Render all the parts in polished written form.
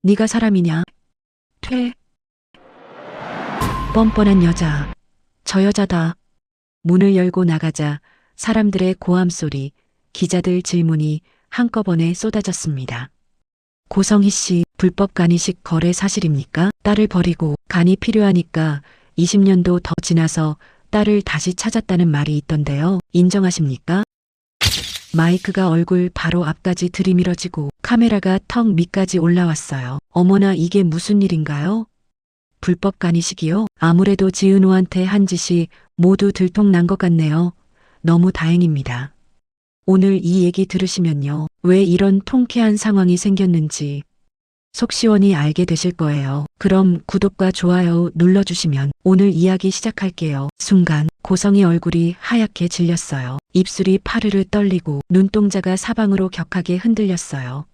네가 사람이냐? 퇴. 뻔뻔한 여자. 저 여자다. 문을 열고 나가자 사람들의 고함 소리, 기자들 질문이 한꺼번에 쏟아졌습니다. 고성희 씨, 불법 간이식 거래 사실입니까? 딸을 버리고 간이 필요하니까 20년도 더 지나서 딸을 다시 찾았다는 말이 있던데요. 인정하십니까? 마이크가 얼굴 바로 앞까지 들이밀어지고 카메라가 턱 밑까지 올라왔어요. 어머나, 이게 무슨 일인가요? 불법 간이식이요? 아무래도 지은호한테 한 짓이 모두 들통난 것 같네요. 너무 다행입니다. 오늘 이 얘기 들으시면요, 왜 이런 통쾌한 상황이 생겼는지 속 시원히 알게 되실 거예요. 그럼 구독과 좋아요 눌러주시면 오늘 이야기 시작할게요. 순간 고성이 얼굴이 하얗게 질렸어요. 입술이 파르르 떨리고 눈동자가 사방으로 격하게 흔들렸어요.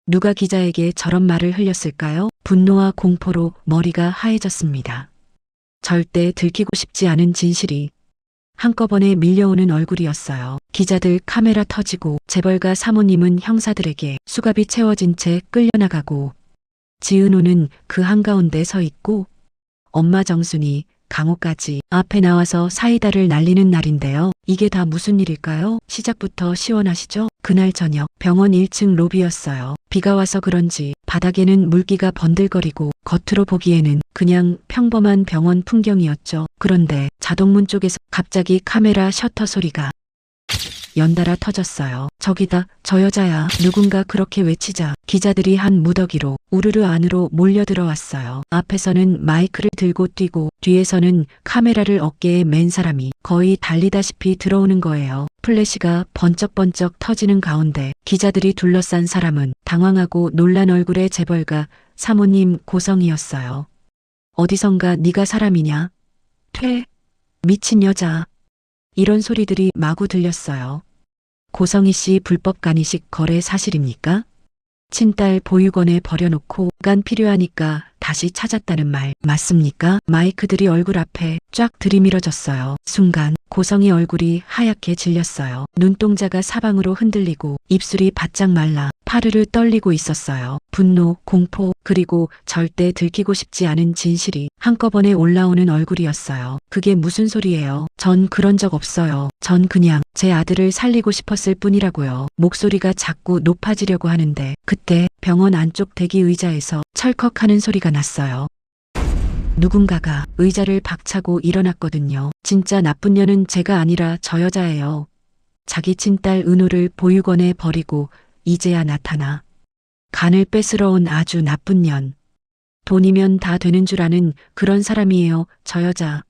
누가 기자에게 저런 말을 흘렸을까요? 분노와 공포로 머리가 하얘졌습니다. 절대 들키고 싶지 않은 진실이 한꺼번에 밀려오는 얼굴이었어요. 기자들 카메라 터지고 재벌가 사모님은 형사들에게 수갑이 채워진 채 끌려나가고 지은호는 그 한가운데 서 있고 엄마 정순이, 강호까지 앞에 나와서 사이다를 날리는 날인데요. 이게 다 무슨 일일까요? 시작부터 시원하시죠? 그날 저녁 병원 1층 로비였어요. 비가 와서 그런지 바닥에는 물기가 번들거리고 겉으로 보기에는 그냥 평범한 병원 풍경이었죠. 그런데 자동문 쪽에서 갑자기 카메라 셔터 소리가 연달아 터졌어요. 저기다, 저 여자야. 누군가 그렇게 외치자 기자들이 한 무더기로 우르르 안으로 몰려들어왔어요. 앞에서는 마이크를 들고 뛰고 뒤에서는 카메라를 어깨에 맨 사람이 거의 달리다시피 들어오는 거예요. 플래시가 번쩍번쩍 터지는 가운데 기자들이 둘러싼 사람은 당황하고 놀란 얼굴의 재벌가 사모님 고성이었어요. 어디선가 네가 사람이냐? 퇴. 미친 여자. 이런 소리들이 마구 들렸어요. 고성희 씨 불법 간이식 거래 사실입니까? 친딸 보육원에 버려놓고 간 필요하니까 다시 찾았다는 말 맞습니까? 마이크들이 얼굴 앞에 쫙 들이밀어졌어요. 순간 고성희 얼굴이 하얗게 질렸어요. 눈동자가 사방으로 흔들리고 입술이 바짝 말라 파르르 떨리고 있었어요. 분노, 공포, 그리고 절대 들키고 싶지 않은 진실이 한꺼번에 올라오는 얼굴이었어요. 그게 무슨 소리예요? 전 그런 적 없어요. 전 그냥 제 아들을 살리고 싶었을 뿐이라고요. 목소리가 자꾸 높아지려고 하는데 그때 병원 안쪽 대기 의자에서 철컥하는 소리가 났어요. 누군가가 의자를 박차고 일어났거든요. 진짜 나쁜 년은 제가 아니라 저 여자예요. 자기 친딸 은호를 보육원에 버리고 이제야 나타나 간을 뺏으러 온 아주 나쁜 년. 돈이면 다 되는 줄 아는 그런 사람이에요, 저 여자.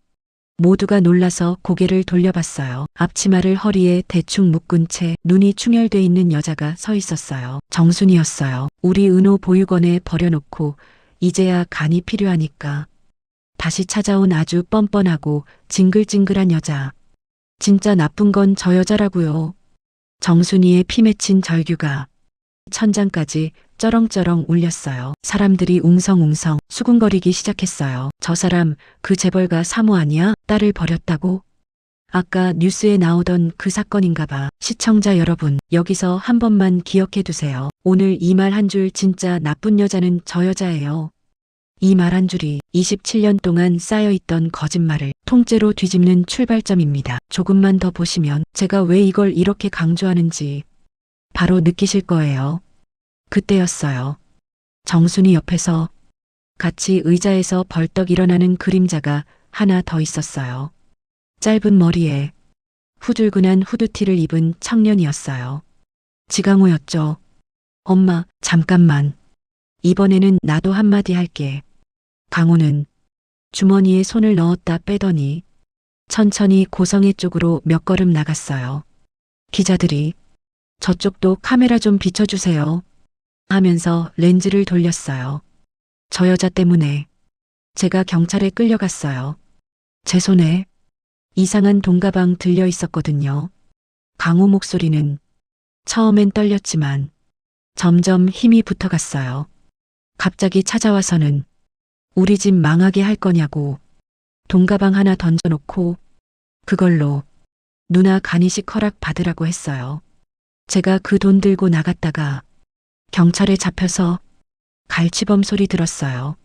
모두가 놀라서 고개를 돌려봤어요. 앞치마를 허리에 대충 묶은 채 눈이 충혈돼 있는 여자가 서 있었어요. 정순이었어요. 우리 은호 보육원에 버려놓고 이제야 간이 필요하니까 다시 찾아온 아주 뻔뻔하고 징글징글한 여자. 진짜 나쁜 건 저 여자라고요. 정순이의 피 맺힌 절규가 천장까지 쩌렁쩌렁 울렸어요. 사람들이 웅성웅성 수군거리기 시작했어요. 저 사람 그 재벌가 사모 아니야? 딸을 버렸다고? 아까 뉴스에 나오던 그 사건인가 봐. 시청자 여러분, 여기서 한 번만 기억해 두세요. 오늘 이 말 한 줄 진짜 나쁜 여자는 저 여자예요. 이 말 한 줄이 27년 동안 쌓여있던 거짓말을 통째로 뒤집는 출발점입니다. 조금만 더 보시면 제가 왜 이걸 이렇게 강조하는지 바로 느끼실 거예요. 그때였어요. 정순이 옆에서 같이 의자에서 벌떡 일어나는 그림자가 하나 더 있었어요. 짧은 머리에 후줄근한 후드티를 입은 청년이었어요. 지강호였죠. 엄마, 잠깐만. 이번에는 나도 한마디 할게. 강호는 주머니에 손을 넣었다 빼더니 천천히 고성애 쪽으로 몇 걸음 나갔어요. 기자들이 저쪽도 카메라 좀 비춰주세요 하면서 렌즈를 돌렸어요. 저 여자 때문에 제가 경찰에 끌려갔어요. 제 손에 이상한 돈가방 들려 있었거든요. 강호 목소리는 처음엔 떨렸지만 점점 힘이 붙어갔어요. 갑자기 찾아와서는 우리 집 망하게 할 거냐고 돈가방 하나 던져놓고 그걸로 누나 간이식 허락 받으라고 했어요. 제가 그 돈 들고 나갔다가 경찰에 잡혀서 갈치범 소리 들었어요.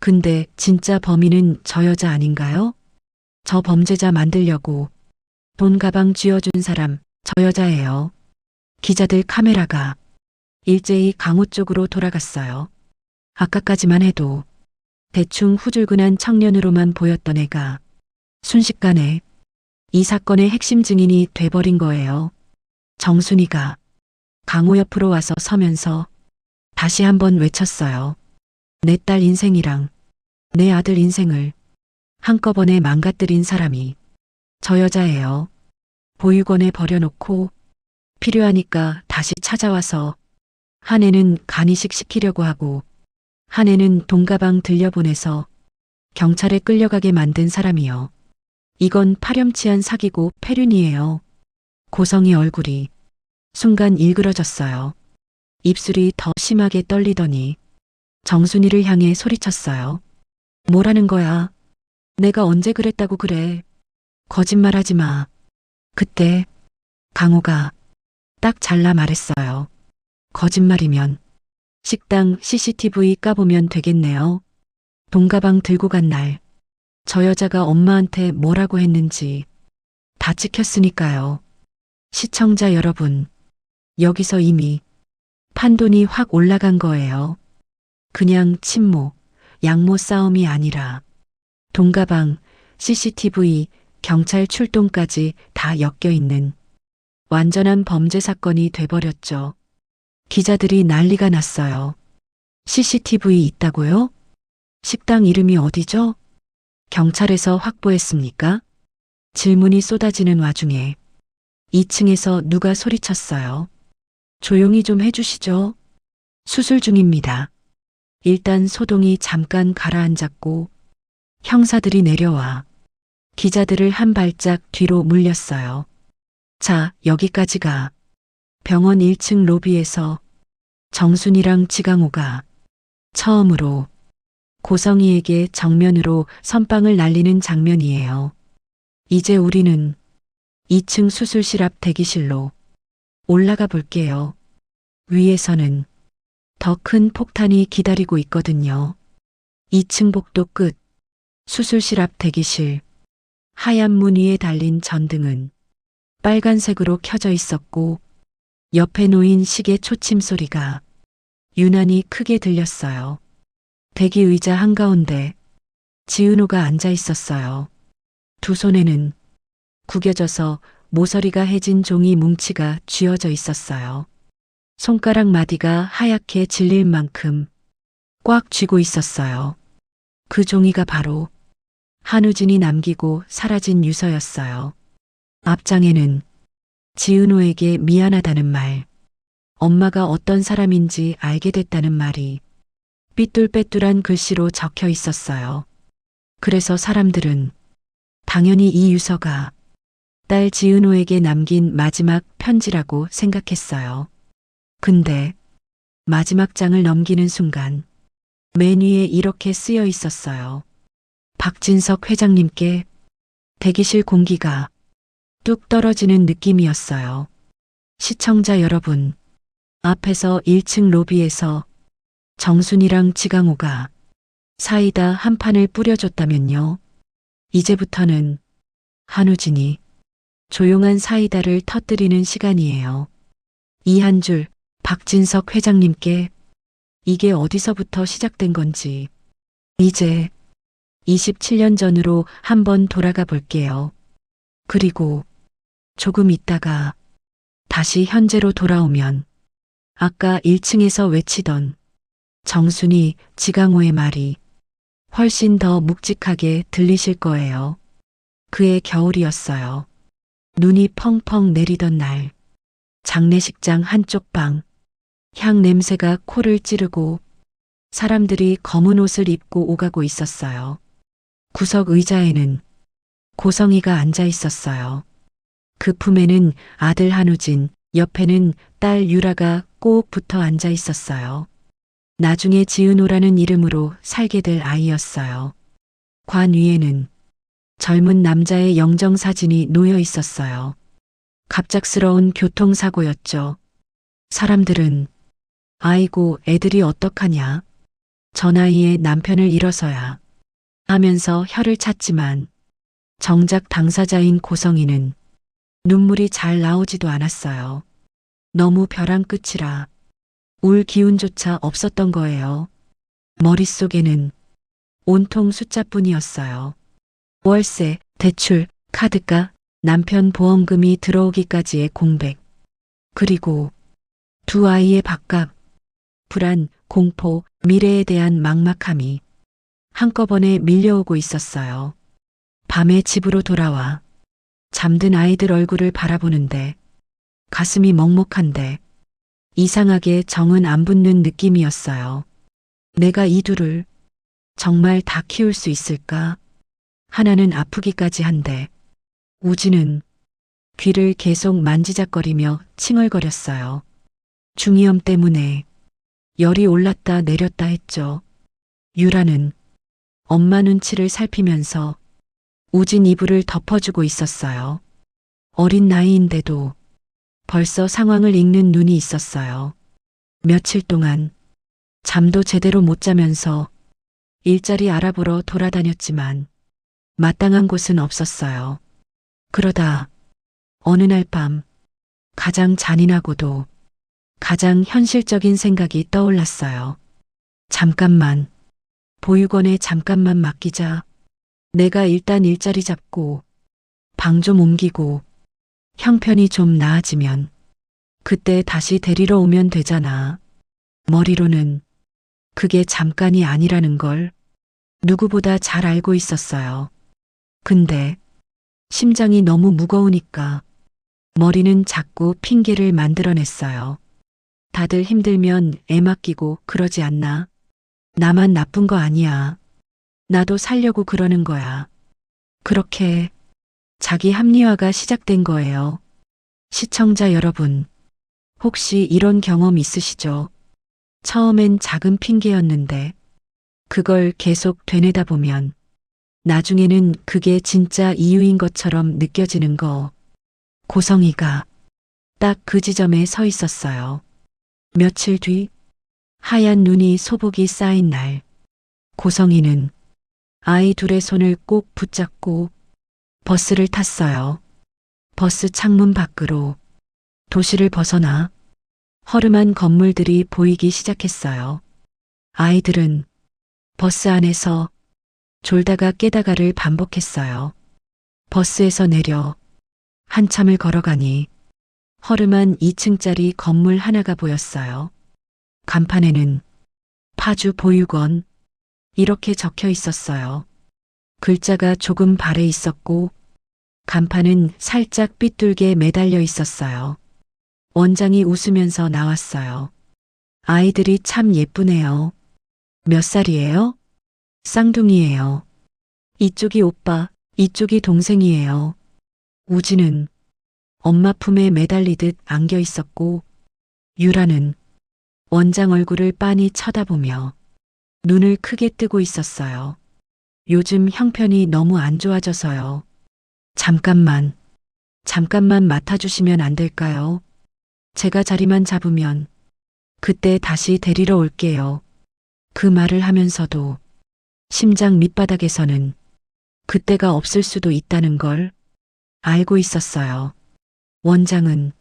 근데 진짜 범인은 저 여자 아닌가요? 저 범죄자 만들려고 돈 가방 쥐어준 사람 저 여자예요. 기자들 카메라가 일제히 강호 쪽으로 돌아갔어요. 아까까지만 해도 대충 후줄근한 청년으로만 보였던 애가 순식간에 이 사건의 핵심 증인이 돼버린 거예요. 정순이가 강호 옆으로 와서 서면서 다시 한번 외쳤어요. 내 딸 인생이랑 내 아들 인생을 한꺼번에 망가뜨린 사람이 저 여자예요. 보육원에 버려놓고 필요하니까 다시 찾아와서 한 애는 간이식 시키려고 하고 한 애는 돈가방 들려보내서 경찰에 끌려가게 만든 사람이요. 이건 파렴치한 사기고 패륜이에요. 고성이 얼굴이 순간 일그러졌어요. 입술이 더 심하게 떨리더니 정순이를 향해 소리쳤어요. 뭐라는 거야? 내가 언제 그랬다고 그래. 거짓말하지 마. 그때 강호가 딱 잘라 말했어요. 거짓말이면 식당 CCTV 까보면 되겠네요. 돈가방 들고 간 날 저 여자가 엄마한테 뭐라고 했는지 다 찍혔으니까요. 시청자 여러분, 여기서 이미 판돈이 확 올라간 거예요. 그냥 친모, 양모 싸움이 아니라 돈가방, CCTV, 경찰 출동까지 다 엮여 있는 완전한 범죄 사건이 돼버렸죠. 기자들이 난리가 났어요. CCTV 있다고요? 식당 이름이 어디죠? 경찰에서 확보했습니까? 질문이 쏟아지는 와중에 2층에서 누가 소리쳤어요. 조용히 좀 해주시죠. 수술 중입니다. 일단 소동이 잠깐 가라앉았고 형사들이 내려와 기자들을 한 발짝 뒤로 물렸어요. 자, 여기까지가 병원 1층 로비에서 정순이랑 지강호가 처음으로 고성이에게 정면으로 선빵을 날리는 장면이에요. 이제 우리는 2층 수술실 앞 대기실로 올라가 볼게요. 위에서는 더 큰 폭탄이 기다리고 있거든요. 2층 복도 끝, 수술실 앞 대기실, 하얀 문 위에 달린 전등은 빨간색으로 켜져 있었고 옆에 놓인 시계 초침 소리가 유난히 크게 들렸어요. 대기 의자 한가운데 지은호가 앉아 있었어요. 두 손에는 구겨져서 모서리가 해진 종이 뭉치가 쥐어져 있었어요. 손가락 마디가 하얗게 질릴 만큼 꽉 쥐고 있었어요. 그 종이가 바로 한우진이 남기고 사라진 유서였어요. 앞장에는 지은호에게 미안하다는 말, 엄마가 어떤 사람인지 알게 됐다는 말이 삐뚤빼뚤한 글씨로 적혀 있었어요. 그래서 사람들은 당연히 이 유서가 딸 지은호에게 남긴 마지막 편지라고 생각했어요. 근데 마지막 장을 넘기는 순간 맨 위에 이렇게 쓰여 있었어요. 박진석 회장님께. 대기실 공기가 뚝 떨어지는 느낌이었어요. 시청자 여러분, 앞에서 1층 로비에서 정순이랑 지강호가 사이다 한 판을 뿌려줬다면요. 이제부터는 한우진이 조용한 사이다를 터뜨리는 시간이에요. 이 한 줄 박진석 회장님께. 이게 어디서부터 시작된 건지 이제 27년 전으로 한번 돌아가 볼게요. 그리고 조금 있다가 다시 현재로 돌아오면 아까 1층에서 외치던 정순이, 지강호의 말이 훨씬 더 묵직하게 들리실 거예요. 그해 겨울이었어요. 눈이 펑펑 내리던 날, 장례식장 한쪽 방, 향 냄새가 코를 찌르고 사람들이 검은 옷을 입고 오가고 있었어요. 구석 의자에는 고성이가 앉아 있었어요. 그 품에는 아들 한우진, 옆에는 딸 유라가 꼭 붙어 앉아 있었어요. 나중에 지은호라는 이름으로 살게 될 아이였어요. 관 위에는 젊은 남자의 영정사진이 놓여 있었어요. 갑작스러운 교통사고였죠. 사람들은 아이고 애들이 어떡하냐 저 나이에 남편을 잃어서야 하면서 혀를 찼지만 정작 당사자인 고성이는 눈물이 잘 나오지도 않았어요. 너무 벼랑 끝이라 울 기운조차 없었던 거예요. 머릿속에는 온통 숫자뿐이었어요. 월세, 대출, 카드값, 남편 보험금이 들어오기까지의 공백. 그리고 두 아이의 밥값, 불안, 공포, 미래에 대한 막막함이 한꺼번에 밀려오고 있었어요. 밤에 집으로 돌아와 잠든 아이들 얼굴을 바라보는데 가슴이 먹먹한데 이상하게 정은 안 붙는 느낌이었어요. 내가 이 둘을 정말 다 키울 수 있을까? 하나는 아프기까지 한데 우지는 귀를 계속 만지작거리며 칭얼거렸어요. 중이염 때문에 열이 올랐다 내렸다 했죠. 유라는 엄마 눈치를 살피면서 우진 이불을 덮어주고 있었어요. 어린 나이인데도 벌써 상황을 읽는 눈이 있었어요. 며칠 동안 잠도 제대로 못 자면서 일자리 알아보러 돌아다녔지만 마땅한 곳은 없었어요. 그러다 어느 날 밤 가장 잔인하고도 가장 현실적인 생각이 떠올랐어요. 잠깐만, 보육원에 잠깐만 맡기자. 내가 일단 일자리 잡고 방 좀 옮기고 형편이 좀 나아지면 그때 다시 데리러 오면 되잖아. 머리로는 그게 잠깐이 아니라는 걸 누구보다 잘 알고 있었어요. 근데 심장이 너무 무거우니까 머리는 자꾸 핑계를 만들어냈어요. 다들 힘들면 애 맡기고 그러지 않나? 나만 나쁜 거 아니야. 나도 살려고 그러는 거야. 그렇게 자기 합리화가 시작된 거예요. 시청자 여러분, 혹시 이런 경험 있으시죠? 처음엔 작은 핑계였는데 그걸 계속 되뇌다 보면 나중에는 그게 진짜 이유인 것처럼 느껴지는 거. 고성이가 딱 그 지점에 서 있었어요. 며칠 뒤 하얀 눈이 소복이 쌓인 날 고성이는 아이 둘의 손을 꼭 붙잡고 버스를 탔어요. 버스 창문 밖으로 도시를 벗어나 허름한 건물들이 보이기 시작했어요. 아이들은 버스 안에서 졸다가 깨다가를 반복했어요. 버스에서 내려 한참을 걸어가니 허름한 2층짜리 건물 하나가 보였어요. 간판에는 파주 보육원 이렇게 적혀 있었어요. 글자가 조금 발해 있었고 간판은 살짝 삐뚤게 매달려 있었어요. 원장이 웃으면서 나왔어요. 아이들이 참 예쁘네요. 몇 살이에요? 쌍둥이에요. 이쪽이 오빠, 이쪽이 동생이에요. 우지는 엄마 품에 매달리듯 안겨 있었고 유라는 원장 얼굴을 빤히 쳐다보며 눈을 크게 뜨고 있었어요. 요즘 형편이 너무 안 좋아져서요. 잠깐만 맡아주시면 안 될까요? 제가 자리만 잡으면 그때 다시 데리러 올게요. 그 말을 하면서도 심장 밑바닥에서는 그때가 없을 수도 있다는 걸 알고 있었어요. 원장은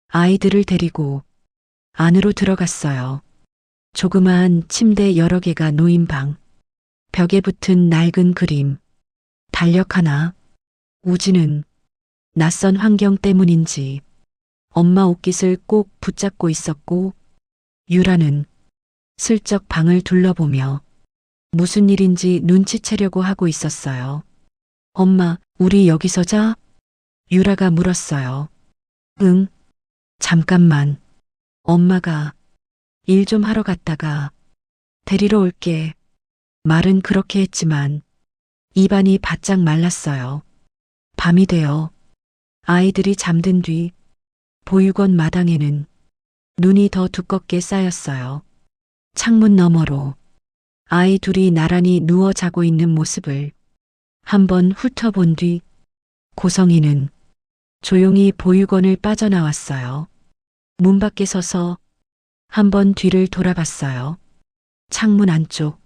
아이들을 데리고 안으로 들어갔어요. 조그마한 침대 여러 개가 놓인 방, 벽에 붙은 낡은 그림, 달력 하나. 우지는 낯선 환경 때문인지 엄마 옷깃을 꼭 붙잡고 있었고 유라는 슬쩍 방을 둘러보며 무슨 일인지 눈치채려고 하고 있었어요. 엄마, 우리 여기서 자? 유라가 물었어요. 응, 잠깐만. 엄마가 일 좀 하러 갔다가 데리러 올게. 말은 그렇게 했지만 입안이 바짝 말랐어요. 밤이 되어 아이들이 잠든 뒤 보육원 마당에는 눈이 더 두껍게 쌓였어요. 창문 너머로 아이 둘이 나란히 누워 자고 있는 모습을 한번 훑어본 뒤 고성이는 조용히 보육원을 빠져나왔어요. 문 밖에 서서 한번 뒤를 돌아봤어요. 창문 안쪽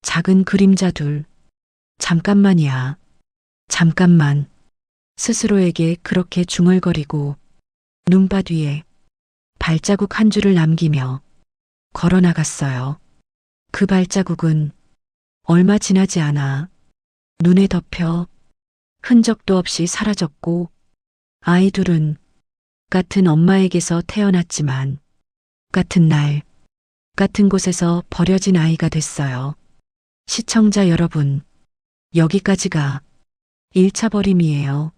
작은 그림자 둘. 잠깐만이야. 잠깐만. 스스로에게 그렇게 중얼거리고 눈밭 위에 발자국 한 줄을 남기며 걸어 나갔어요. 그 발자국은 얼마 지나지 않아 눈에 덮여 흔적도 없이 사라졌고 아이 둘은 같은 엄마에게서 태어났지만 같은 날, 같은 곳에서 버려진 아이가 됐어요. 시청자 여러분, 여기까지가 1차 버림이에요.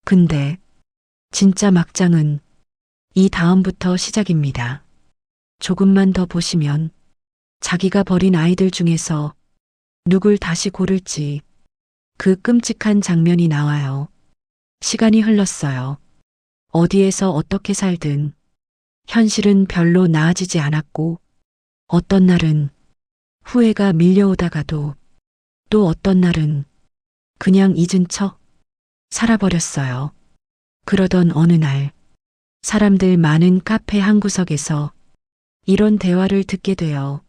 근데 진짜 막장은 이 다음부터 시작입니다. 조금만 더 보시면 자기가 버린 아이들 중에서 누굴 다시 고를지 그 끔찍한 장면이 나와요. 시간이 흘렀어요. 어디에서 어떻게 살든 현실은 별로 나아지지 않았고 어떤 날은 후회가 밀려오다가도 또 어떤 날은 그냥 잊은 척 살아버렸어요. 그러던 어느 날 사람들 많은 카페 한 구석에서 이런 대화를 듣게 돼요.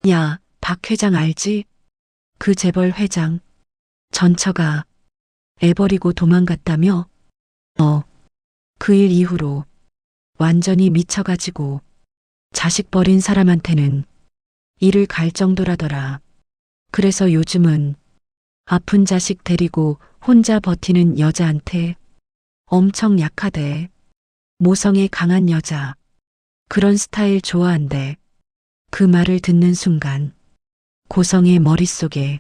야, 박 회장 알지? 그 재벌 회장. 전처가 애 버리고 도망갔다며? 그 일 이후로 완전히 미쳐가지고 자식 버린 사람한테는 이를 갈 정도라더라. 그래서 요즘은 아픈 자식 데리고 혼자 버티는 여자한테 엄청 약하대. 모성애 강한 여자. 그런 스타일 좋아한대. 그 말을 듣는 순간 고성의 머릿속에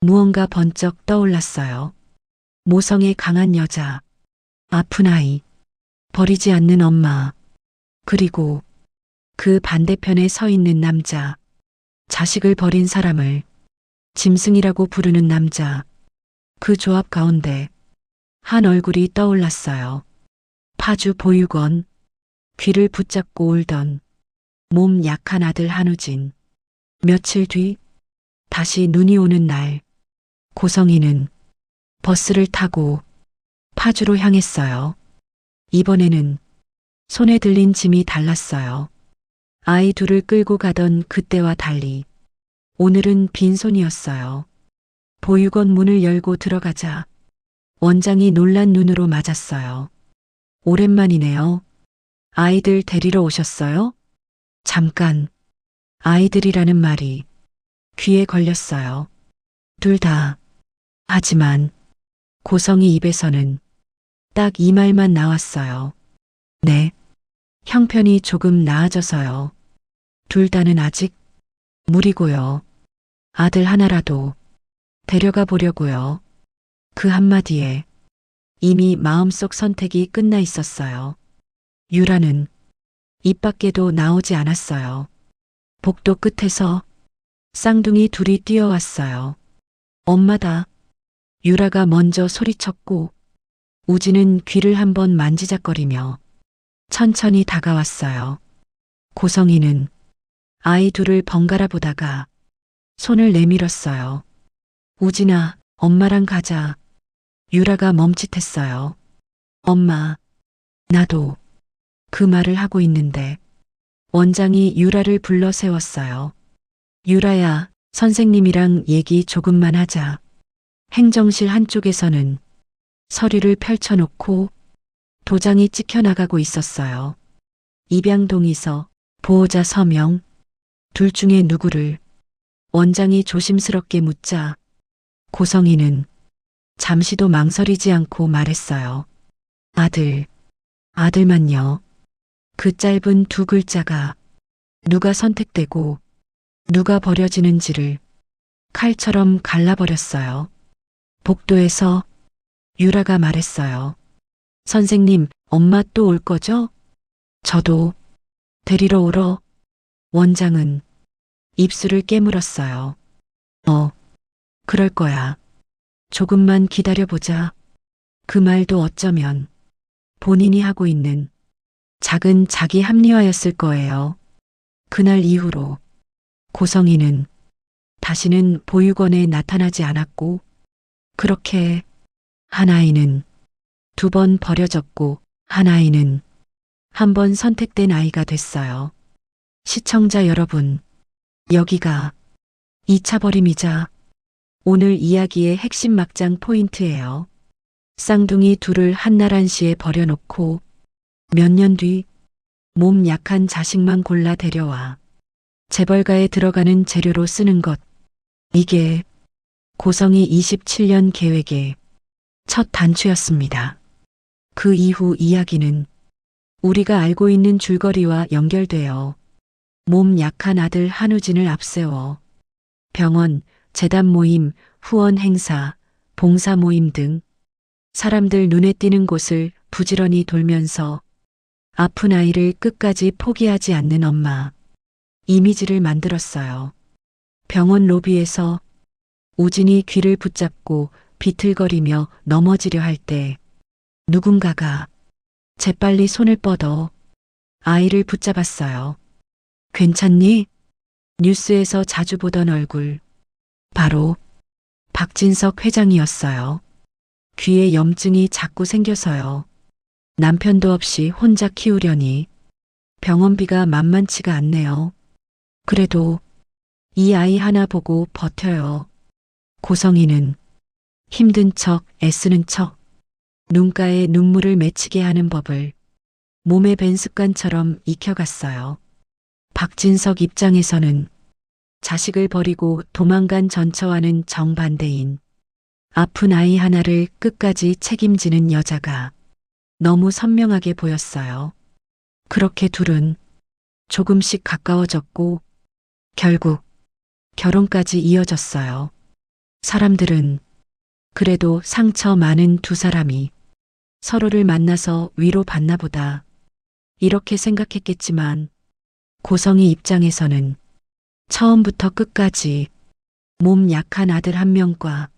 무언가 번쩍 떠올랐어요. 모성애 강한 여자, 아픈 아이, 버리지 않는 엄마, 그리고 그 반대편에 서 있는 남자, 자식을 버린 사람을 짐승이라고 부르는 남자. 그 조합 가운데 한 얼굴이 떠올랐어요. 파주 보육원, 귀를 붙잡고 울던 몸 약한 아들 한우진. 며칠 뒤 다시 눈이 오는 날 고성이는 버스를 타고 파주로 향했어요. 이번에는 손에 들린 짐이 달랐어요. 아이 둘을 끌고 가던 그때와 달리 오늘은 빈손이었어요. 보육원 문을 열고 들어가자 원장이 놀란 눈으로 맞았어요. 오랜만이네요. 아이들 데리러 오셨어요? 잠깐. 아이들이라는 말이 귀에 걸렸어요. 둘 다. 하지만 고성이 입에서는 딱 이 말만 나왔어요. 네. 형편이 조금 나아져서요. 둘 다는 아직 무리고요. 아들 하나라도 데려가 보려고요. 그 한마디에 이미 마음속 선택이 끝나 있었어요. 유라는 입 밖에도 나오지 않았어요. 복도 끝에서 쌍둥이 둘이 뛰어왔어요. 엄마다. 유라가 먼저 소리쳤고 우진은 귀를 한번 만지작거리며 천천히 다가왔어요. 고성이는 아이 둘을 번갈아 보다가 손을 내밀었어요. 우진아, 엄마랑 가자. 유라가 멈칫했어요. 엄마, 나도. 그 말을 하고 있는데 원장이 유라를 불러 세웠어요. 유라야, 선생님이랑 얘기 조금만 하자. 행정실 한쪽에서는 서류를 펼쳐놓고 도장이 찍혀 나가고 있었어요. 입양동의서, 보호자 서명, 둘 중에 누구를 원장이 조심스럽게 묻자 고성이는 잠시도 망설이지 않고 말했어요. 아들, 아들만요. 그 짧은 두 글자가 누가 선택되고 누가 버려지는지를 칼처럼 갈라버렸어요. 복도에서 유라가 말했어요. 선생님, 엄마 또 올 거죠? 저도 데리러 오러. 원장은 입술을 깨물었어요. 그럴 거야. 조금만 기다려보자. 그 말도 어쩌면 본인이 하고 있는 작은 자기 합리화였을 거예요. 그날 이후로 고성이는 다시는 보육원에 나타나지 않았고 그렇게 한 아이는 두 번 버려졌고 한 아이는 한 번 선택된 아이가 됐어요. 시청자 여러분, 여기가 2차 버림이자 오늘 이야기의 핵심 막장 포인트예요. 쌍둥이 둘을 한나란시에 버려놓고 몇 년 뒤 몸 약한 자식만 골라 데려와 재벌가에 들어가는 재료로 쓰는 것. 이게 고성이 27년 계획의 첫 단추였습니다. 그 이후 이야기는 우리가 알고 있는 줄거리와 연결되어 몸 약한 아들 한우진을 앞세워 병원, 재단 모임, 후원 행사, 봉사 모임 등 사람들 눈에 띄는 곳을 부지런히 돌면서 아픈 아이를 끝까지 포기하지 않는 엄마 이미지를 만들었어요. 병원 로비에서 우진이 귀를 붙잡고 비틀거리며 넘어지려 할 때 누군가가 재빨리 손을 뻗어 아이를 붙잡았어요. 괜찮니? 뉴스에서 자주 보던 얼굴. 바로 박진석 회장이었어요. 귀에 염증이 자꾸 생겨서요. 남편도 없이 혼자 키우려니 병원비가 만만치가 않네요. 그래도 이 아이 하나 보고 버텨요. 고성이는 힘든 척, 애쓰는 척, 눈가에 눈물을 맺히게 하는 법을 몸에 밴 습관처럼 익혀갔어요. 박진석 입장에서는 자식을 버리고 도망간 전처와는 정반대인 아픈 아이 하나를 끝까지 책임지는 여자가 너무 선명하게 보였어요. 그렇게 둘은 조금씩 가까워졌고 결국 결혼까지 이어졌어요. 사람들은 그래도 상처 많은 두 사람이 서로를 만나서 위로받나 보다 이렇게 생각했겠지만 고성이 입장에서는 처음부터 끝까지 몸 약한 아들 한 명과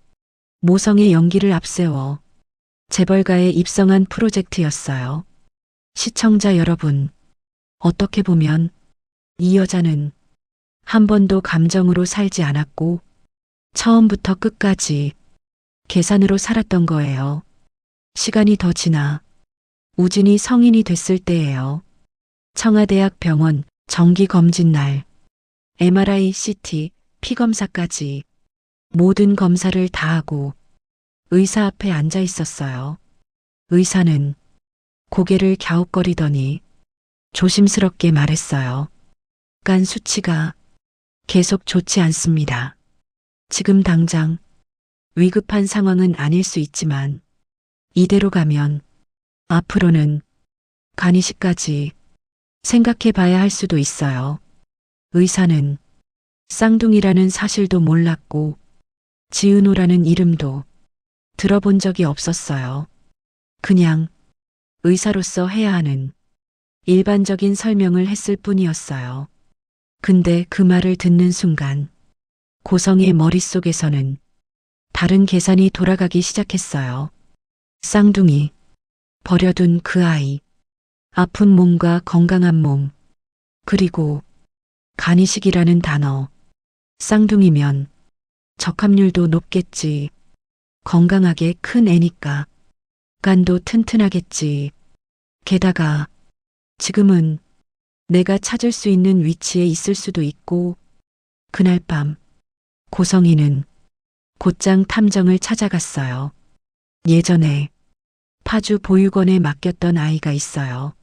모성의 연기를 앞세워 재벌가에 입성한 프로젝트였어요. 시청자 여러분, 어떻게 보면 이 여자는 한 번도 감정으로 살지 않았고 처음부터 끝까지 계산으로 살았던 거예요. 시간이 더 지나 우진이 성인이 됐을 때예요. 청와대학 병원 정기검진 날 MRI, CT, 피검사까지 모든 검사를 다 하고 의사 앞에 앉아 있었어요. 의사는 고개를 갸웃거리더니 조심스럽게 말했어요. 간 수치가 계속 좋지 않습니다. 지금 당장 위급한 상황은 아닐 수 있지만 이대로 가면 앞으로는 간 이식까지 생각해 봐야 할 수도 있어요. 의사는 쌍둥이라는 사실도 몰랐고 지은호라는 이름도 들어본 적이 없었어요. 그냥 의사로서 해야 하는 일반적인 설명을 했을 뿐이었어요. 근데 그 말을 듣는 순간 고성의 머릿속에서는 다른 계산이 돌아가기 시작했어요. 쌍둥이, 버려둔 그 아이, 아픈 몸과 건강한 몸, 그리고 간이식이라는 단어. 쌍둥이면 적합률도 높겠지. 건강하게 큰 애니까. 간도 튼튼하겠지. 게다가 지금은 내가 찾을 수 있는 위치에 있을 수도 있고. 그날 밤 고성이는 곧장 탐정을 찾아갔어요. 예전에 파주 보육원에 맡겼던 아이가 있어요.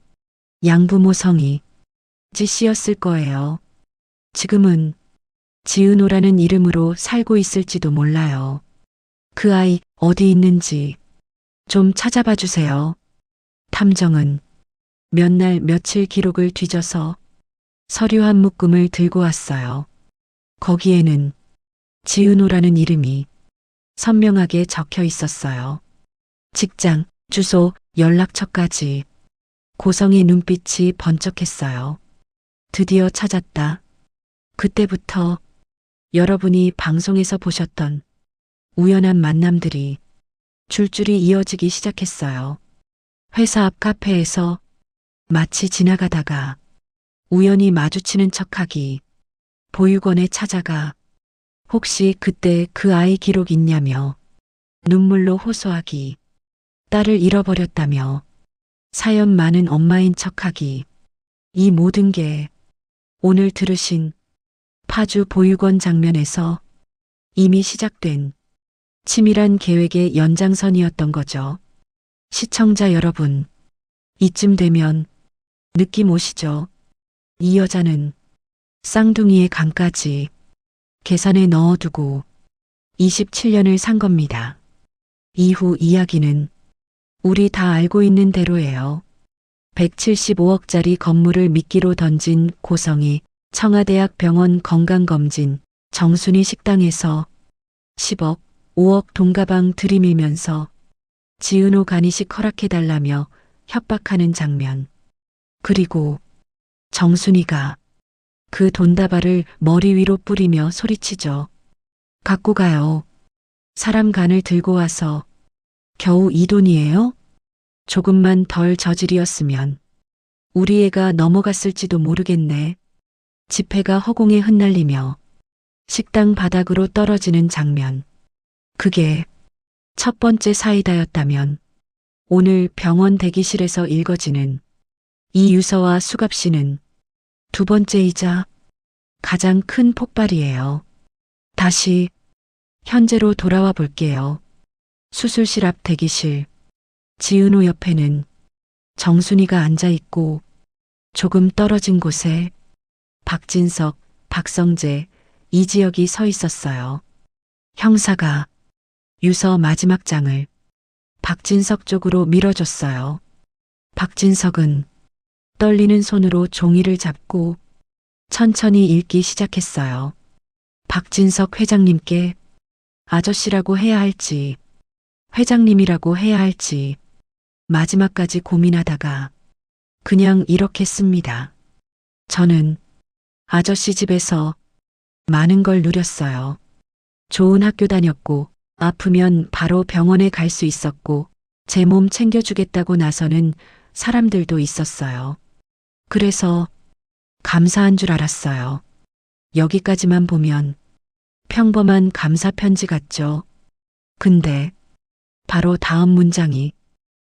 양부모 성이 지씨였을 거예요. 지금은 지은호라는 이름으로 살고 있을지도 몰라요. 그 아이 어디 있는지 좀 찾아봐 주세요. 탐정은 몇 날 며칠 기록을 뒤져서 서류 한 묶음을 들고 왔어요. 거기에는 지은호라는 이름이 선명하게 적혀 있었어요. 직장, 주소, 연락처까지. 고성의 눈빛이 번쩍했어요. 드디어 찾았다. 그때부터 여러분이 방송에서 보셨던 우연한 만남들이 줄줄이 이어지기 시작했어요. 회사 앞 카페에서 마치 지나가다가 우연히 마주치는 척하기, 보육원에 찾아가 혹시 그때 그 아이 기록 있냐며 눈물로 호소하기, 딸을 잃어버렸다며 사연 많은 엄마인 척하기, 이 모든 게 오늘 들으신 파주 보육원 장면에서 이미 시작된 치밀한 계획의 연장선이었던 거죠. 시청자 여러분, 이쯤 되면 느낌 오시죠? 이 여자는 쌍둥이의 간까지 계산에 넣어두고 27년을 산 겁니다. 이후 이야기는 우리 다 알고 있는 대로예요. 175억짜리 건물을 미끼로 던진 고성이 청와대학 병원 건강검진, 정순이 식당에서 10억, 5억 돈가방 들이밀면서 지은호 간이식 허락해달라며 협박하는 장면. 그리고 정순이가 그 돈다발을 머리 위로 뿌리며 소리치죠. 갖고 가요. 사람 간을 들고 와서 겨우 이 돈이에요? 조금만 덜 저질이었으면 우리 애가 넘어갔을지도 모르겠네. 지폐가 허공에 흩날리며 식당 바닥으로 떨어지는 장면. 그게 첫 번째 사이다였다면 오늘 병원 대기실에서 읽어지는 이 유서와 수갑 씨는 두 번째이자 가장 큰 폭발이에요. 다시 현재로 돌아와 볼게요. 수술실 앞 대기실. 지은호 옆에는 정순이가 앉아 있고 조금 떨어진 곳에 박진석, 박성재, 이지혁이 서 있었어요. 형사가 유서 마지막 장을 박진석 쪽으로 밀어줬어요. 박진석은 떨리는 손으로 종이를 잡고 천천히 읽기 시작했어요. 박진석 회장님께 아저씨라고 해야 할지, 회장님이라고 해야 할지 마지막까지 고민하다가 그냥 이렇게 씁니다. 저는 아저씨 집에서 많은 걸 누렸어요. 좋은 학교 다녔고 아프면 바로 병원에 갈 수 있었고 제 몸 챙겨주겠다고 나서는 사람들도 있었어요. 그래서 감사한 줄 알았어요. 여기까지만 보면 평범한 감사 편지 같죠. 근데 바로 다음 문장이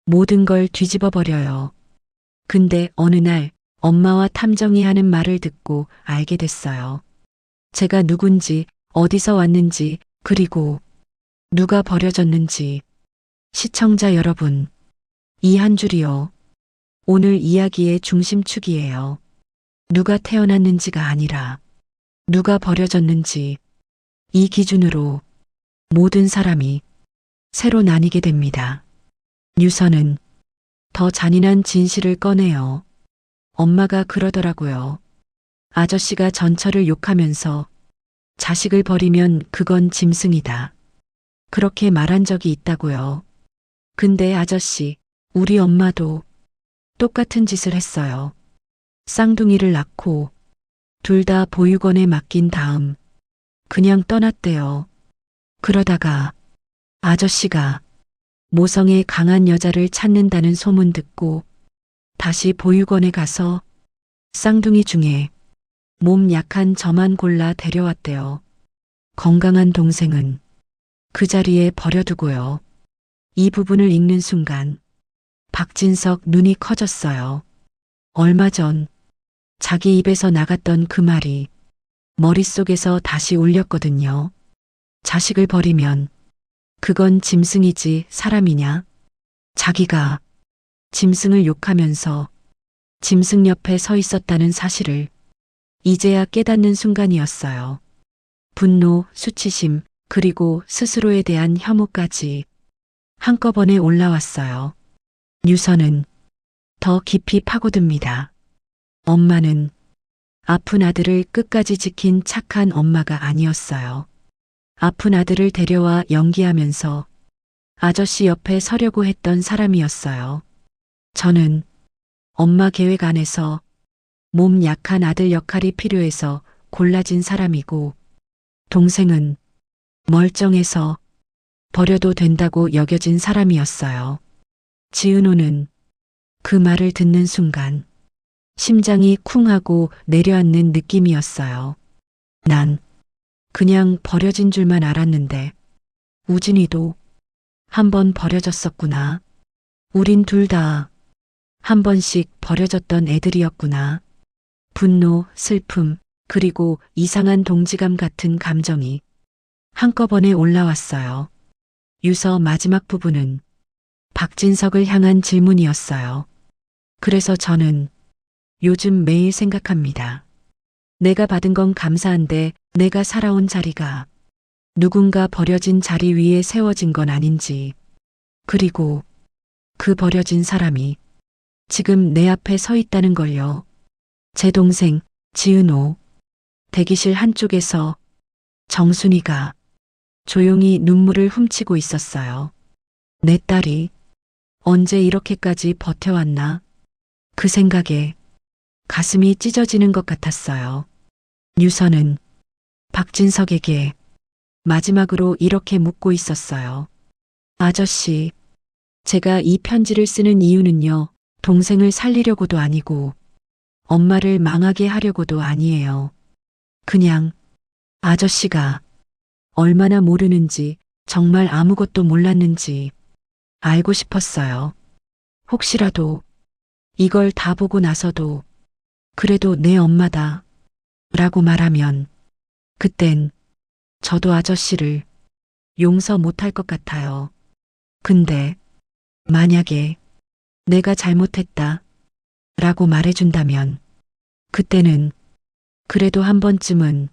모든 걸 뒤집어 버려요. 근데 어느 날 엄마와 탐정이 하는 말을 듣고 알게 됐어요. 제가 누군지, 어디서 왔는지, 그리고 누가 버려졌는지. 시청자 여러분, 이 한 줄이요. 오늘 이야기의 중심축이에요. 누가 태어났는지가 아니라 누가 버려졌는지. 이 기준으로 모든 사람이 새로 나뉘게 됩니다. 유서는 더 잔인한 진실을 꺼내요. 엄마가 그러더라고요. 아저씨가 전처를 욕하면서 자식을 버리면 그건 짐승이다. 그렇게 말한 적이 있다고요. 근데 아저씨, 우리 엄마도 똑같은 짓을 했어요. 쌍둥이를 낳고 둘 다 보육원에 맡긴 다음 그냥 떠났대요. 그러다가 아저씨가 모성애 강한 여자를 찾는다는 소문 듣고 다시 보육원에 가서 쌍둥이 중에 몸 약한 저만 골라 데려왔대요. 건강한 동생은 그 자리에 버려두고요. 이 부분을 읽는 순간 박진석 눈이 커졌어요. 얼마 전 자기 입에서 나갔던 그 말이 머릿속에서 다시 울렸거든요. 자식을 버리면 그건 짐승이지 사람이냐? 자기가 짐승을 욕하면서 짐승 옆에 서 있었다는 사실을 이제야 깨닫는 순간이었어요. 분노, 수치심, 그리고 스스로에 대한 혐오까지 한꺼번에 올라왔어요. 유서는 더 깊이 파고듭니다. 엄마는 아픈 아들을 끝까지 지킨 착한 엄마가 아니었어요. 아픈 아들을 데려와 연기하면서 아저씨 옆에 서려고 했던 사람이었어요. 저는 엄마 계획 안에서 몸 약한 아들 역할이 필요해서 골라진 사람이고, 동생은 멀쩡해서 버려도 된다고 여겨진 사람이었어요. 지은호는 그 말을 듣는 순간 심장이 쿵 하고 내려앉는 느낌이었어요. 난 그냥 버려진 줄만 알았는데 우진이도 한 번 버려졌었구나. 우린 둘 다 한 번씩 버려졌던 애들이었구나. 분노, 슬픔, 그리고 이상한 동지감 같은 감정이 한꺼번에 올라왔어요. 유서 마지막 부분은 박진석을 향한 질문이었어요. 그래서 저는 요즘 매일 생각합니다. 내가 받은 건 감사한데 내가 살아온 자리가 누군가 버려진 자리 위에 세워진 건 아닌지, 그리고 그 버려진 사람이 지금 내 앞에 서 있다는 걸요. 제 동생 지은호. 대기실 한쪽에서 정순이가 조용히 눈물을 훔치고 있었어요. 내 딸이 언제 이렇게까지 버텨왔나? 그 생각에 가슴이 찢어지는 것 같았어요. 유서는 박진석에게 마지막으로 이렇게 묻고 있었어요. 아저씨, 제가 이 편지를 쓰는 이유는요, 동생을 살리려고도 아니고, 엄마를 망하게 하려고도 아니에요. 그냥 아저씨가 얼마나 모르는지, 정말 아무것도 몰랐는지 알고 싶었어요. 혹시라도 이걸 다 보고 나서도 그래도 내 엄마다 라고 말하면 그땐 저도 아저씨를 용서 못할 것 같아요. 근데 만약에 내가 잘못했다 라고 말해준다면 그때는 그래도 한 번쯤은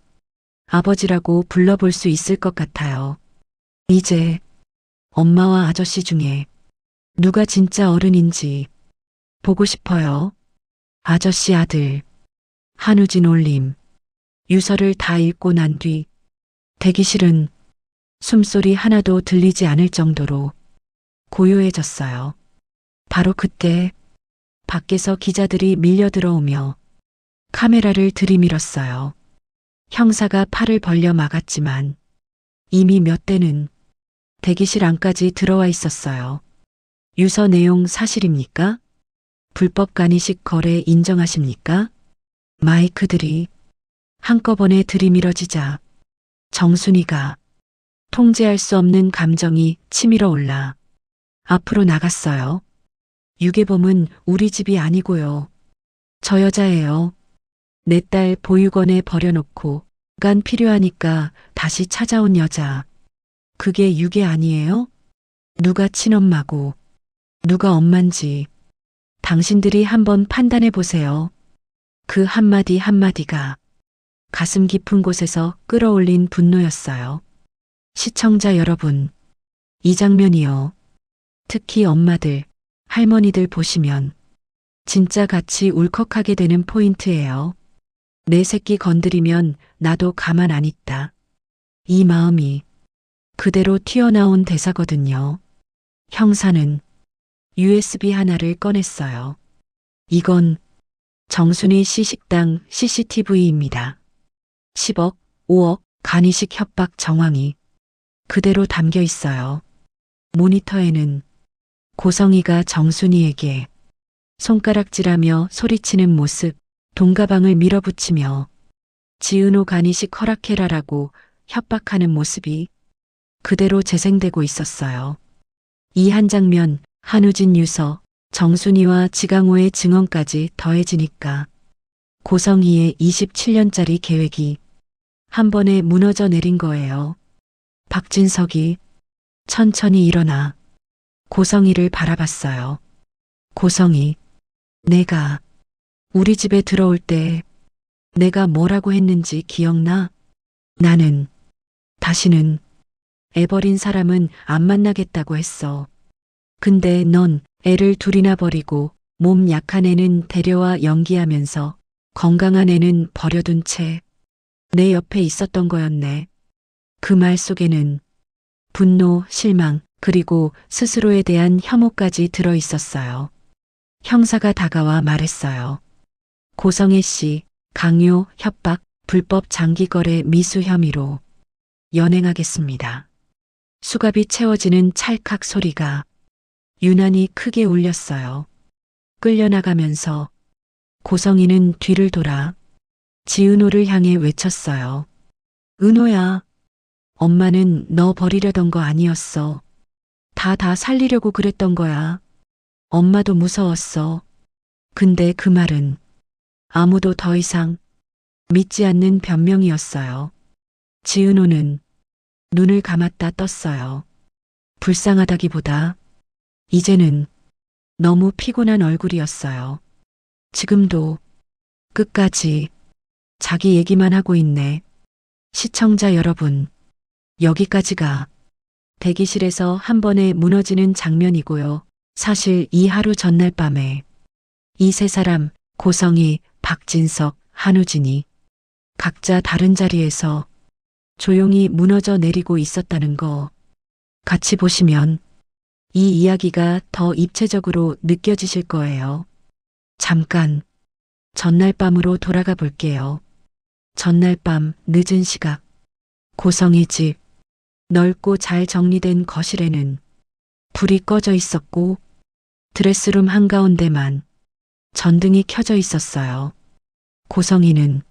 아버지라고 불러볼 수 있을 것 같아요. 이제 엄마와 아저씨 중에 누가 진짜 어른인지 보고 싶어요. 아저씨 아들 한우진 올림. 유서를 다 읽고 난 뒤 대기실은 숨소리 하나도 들리지 않을 정도로 고요해졌어요. 바로 그때 밖에서 기자들이 밀려 들어오며 카메라를 들이밀었어요. 형사가 팔을 벌려 막았지만 이미 몇 대는 대기실 안까지 들어와 있었어요. 유서 내용 사실입니까? 불법 간이식 거래 인정하십니까? 마이크들이 한꺼번에 들이밀어지자 정순이가 통제할 수 없는 감정이 치밀어 올라 앞으로 나갔어요. 유괴범은 우리 집이 아니고요. 저 여자예요. 내 딸 보육원에 버려놓고 간 필요하니까 다시 찾아온 여자. 그게 유괴 아니에요? 누가 친엄마고 누가 엄만지 당신들이 한번 판단해 보세요. 그 한마디 한마디가 가슴 깊은 곳에서 끌어올린 분노였어요. 시청자 여러분, 이 장면이요. 특히 엄마들, 할머니들 보시면 진짜 같이 울컥하게 되는 포인트예요. 내 새끼 건드리면 나도 가만 안 있다. 이 마음이 그대로 튀어나온 대사거든요. 형사는 USB 하나를 꺼냈어요. 이건 정순이 씨 식당 CCTV입니다. 10억, 5억 간이식 협박 정황이 그대로 담겨 있어요. 모니터에는 고성이가 정순이에게 손가락질하며 소리치는 모습, 돈가방을 밀어붙이며 지은호 간이식 허락해라라고 협박하는 모습이 그대로 재생되고 있었어요. 이 한 장면, 한우진 유서, 정순이와 지강호의 증언까지 더해지니까 고성희의 27년짜리 계획이 한 번에 무너져 내린 거예요. 박진석이 천천히 일어나 고성희를 바라봤어요. 고성희, 내가 우리 집에 들어올 때 내가 뭐라고 했는지 기억나? 나는 다시는 애 버린 사람은 안 만나겠다고 했어. 근데 넌 애를 둘이나 버리고 몸 약한 애는 데려와 연기하면서 건강한 애는 버려둔 채 내 옆에 있었던 거였네. 그 말 속에는 분노, 실망, 그리고 스스로에 대한 혐오까지 들어 있었어요. 형사가 다가와 말했어요. 고성애 씨, 강요, 협박, 불법 장기거래 미수 혐의로 연행하겠습니다. 수갑이 채워지는 찰칵 소리가 유난히 크게 울렸어요. 끌려나가면서 고성이는 뒤를 돌아 지은호를 향해 외쳤어요. 은호야, 엄마는 너 버리려던 거 아니었어. 다 살리려고 그랬던 거야. 엄마도 무서웠어. 근데 그 말은 아무도 더 이상 믿지 않는 변명이었어요. 지은호는 눈을 감았다 떴어요. 불쌍하다기보다 이제는 너무 피곤한 얼굴이었어요. 지금도 끝까지 자기 얘기만 하고 있네. 시청자 여러분, 여기까지가 대기실에서 한 번에 무너지는 장면이고요. 사실 이 하루 전날 밤에 이 세 사람, 고성희, 박진석, 한우진이 각자 다른 자리에서 조용히 무너져 내리고 있었다는 거 같이 보시면 이 이야기가 더 입체적으로 느껴지실 거예요. 잠깐 전날 밤으로 돌아가 볼게요. 전날 밤 늦은 시각 고성희 집 넓고 잘 정리된 거실에는 불이 꺼져 있었고 드레스룸 한가운데만 전등이 켜져 있었어요. 고성희는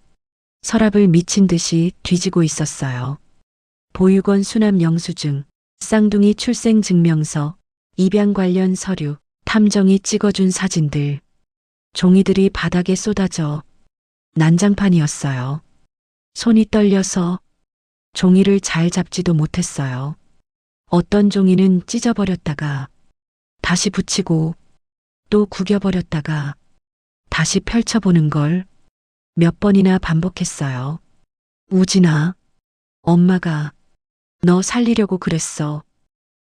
서랍을 미친 듯이 뒤지고 있었어요. 보육원 수납 영수증, 쌍둥이 출생 증명서, 입양 관련 서류, 탐정이 찍어준 사진들, 종이들이 바닥에 쏟아져 난장판이었어요. 손이 떨려서 종이를 잘 잡지도 못했어요. 어떤 종이는 찢어버렸다가 다시 붙이고 또 구겨버렸다가 다시 펼쳐보는 걸 몇 번이나 반복했어요. 우진아, 엄마가 너 살리려고 그랬어.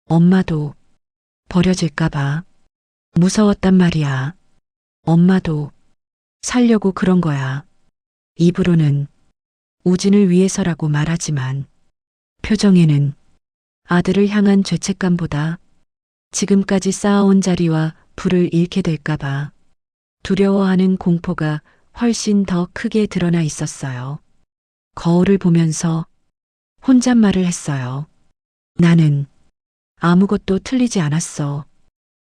엄마도 버려질까봐 무서웠단 말이야. 엄마도 살려고 그런 거야. 입으로는 우진을 위해서라고 말하지만 표정에는 아들을 향한 죄책감보다 지금까지 쌓아온 자리와 부를 잃게 될까봐 두려워하는 공포가 훨씬 더 크게 드러나 있었어요. 거울을 보면서 혼잣말을 했어요. 나는 아무것도 틀리지 않았어.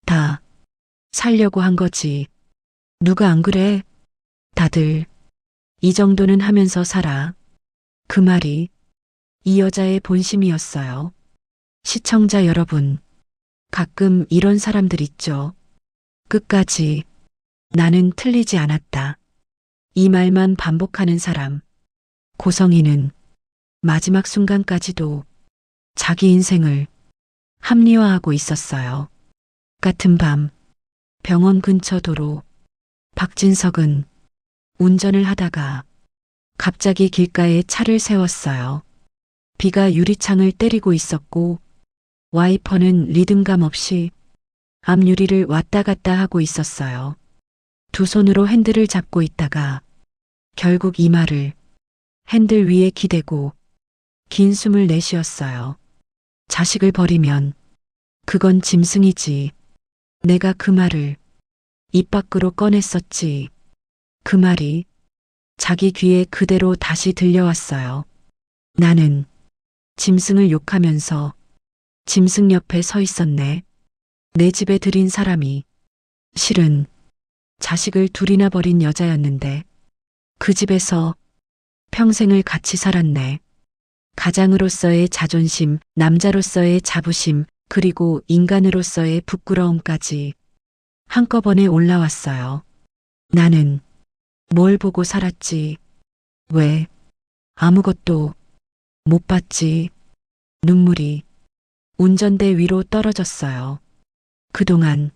다 살려고 한 거지. 누가 안 그래? 다들 이 정도는 하면서 살아. 그 말이 이 여자의 본심이었어요. 시청자 여러분, 가끔 이런 사람들 있죠. 끝까지 나는 틀리지 않았다. 이 말만 반복하는 사람. 고성희는 마지막 순간까지도 자기 인생을 합리화하고 있었어요. 같은 밤 병원 근처 도로 박진석은 운전을 하다가 갑자기 길가에 차를 세웠어요. 비가 유리창을 때리고 있었고 와이퍼는 리듬감 없이 앞유리를 왔다 갔다 하고 있었어요. 두 손으로 핸들을 잡고 있다가 결국 이마를 핸들 위에 기대고 긴 숨을 내쉬었어요. 자식을 버리면 그건 짐승이지. 내가 그 말을 입 밖으로 꺼냈었지. 그 말이 자기 귀에 그대로 다시 들려왔어요. 나는 짐승을 욕하면서 짐승 옆에 서 있었네. 내 집에 들인 사람이 실은 자식을 둘이나 버린 여자였는데 그 집에서 평생을 같이 살았네. 가장으로서의 자존심, 남자로서의 자부심, 그리고 인간으로서의 부끄러움까지 한꺼번에 올라왔어요. 나는 뭘 보고 살았지? 왜 아무것도 못 봤지? 눈물이 운전대 위로 떨어졌어요. 그동안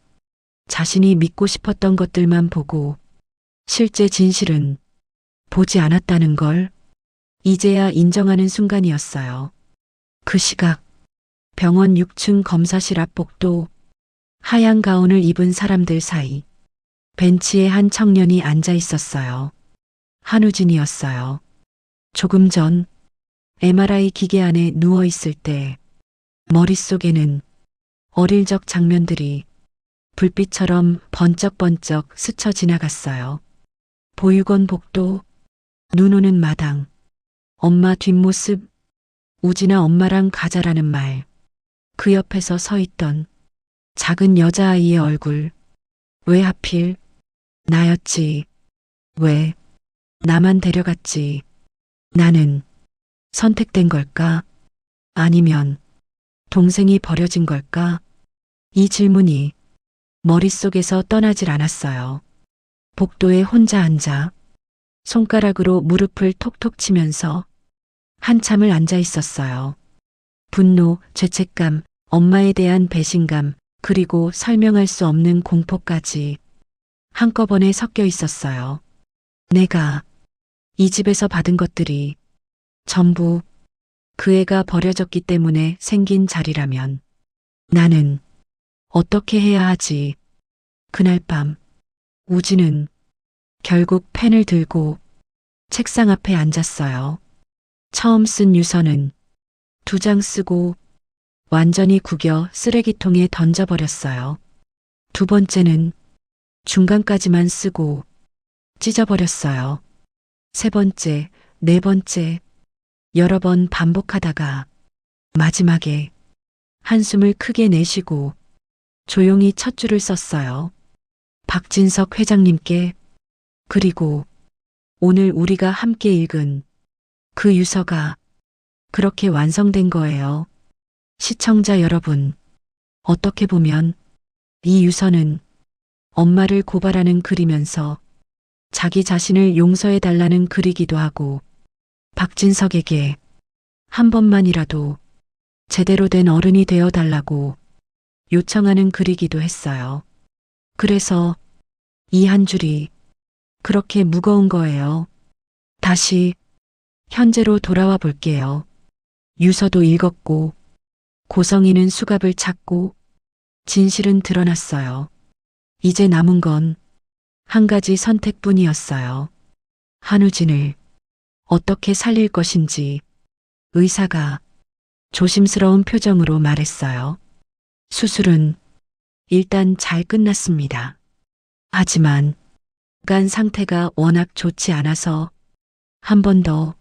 자신이 믿고 싶었던 것들만 보고 실제 진실은 보지 않았다는 걸 이제야 인정하는 순간이었어요. 그 시각 병원 6층 검사실 앞 복도 하얀 가운을 입은 사람들 사이 벤치에 한 청년이 앉아 있었어요. 한우진이었어요. 조금 전 MRI 기계 안에 누워 있을 때 머릿속에는 어릴 적 장면들이 불빛처럼 번쩍번쩍 스쳐 지나갔어요. 보육원 복도, 눈 오는 마당, 엄마 뒷모습, 우진아 엄마랑 가자라는 말, 그 옆에서 서 있던 작은 여자아이의 얼굴, 왜 하필 나였지, 왜 나만 데려갔지, 나는 선택된 걸까? 아니면 동생이 버려진 걸까? 이 질문이 머릿속에서 떠나질 않았어요. 복도에 혼자 앉아 손가락으로 무릎을 톡톡 치면서 한참을 앉아 있었어요. 분노, 죄책감, 엄마에 대한 배신감, 그리고 설명할 수 없는 공포까지 한꺼번에 섞여 있었어요. 내가 이 집에서 받은 것들이 전부 그 애가 버려졌기 때문에 생긴 자리라면 나는 어떻게 해야 하지? 그날 밤 우진은 결국 펜을 들고 책상 앞에 앉았어요. 처음 쓴 유서는 2장 쓰고 완전히 구겨 쓰레기통에 던져버렸어요. 두 번째는 중간까지만 쓰고 찢어버렸어요. 세 번째, 네 번째, 여러 번 반복하다가 마지막에 한숨을 크게 내쉬고 조용히 첫 줄을 썼어요. 박진석 회장님께, 그리고 오늘 우리가 함께 읽은 그 유서가 그렇게 완성된 거예요. 시청자 여러분, 어떻게 보면 이 유서는 엄마를 고발하는 글이면서 자기 자신을 용서해 달라는 글이기도 하고 박진석에게 한 번만이라도 제대로 된 어른이 되어 달라고 요청하는 글이기도 했어요. 그래서 이 한 줄이 그렇게 무거운 거예요. 다시 현재로 돌아와 볼게요. 유서도 읽었고 고성이는 수갑을 찾고 진실은 드러났어요. 이제 남은 건 한 가지 선택뿐이었어요. 한우진을 어떻게 살릴 것인지 의사가 조심스러운 표정으로 말했어요. 수술은 일단 잘 끝났습니다. 하지만 간 상태가 워낙 좋지 않아서 한 번 더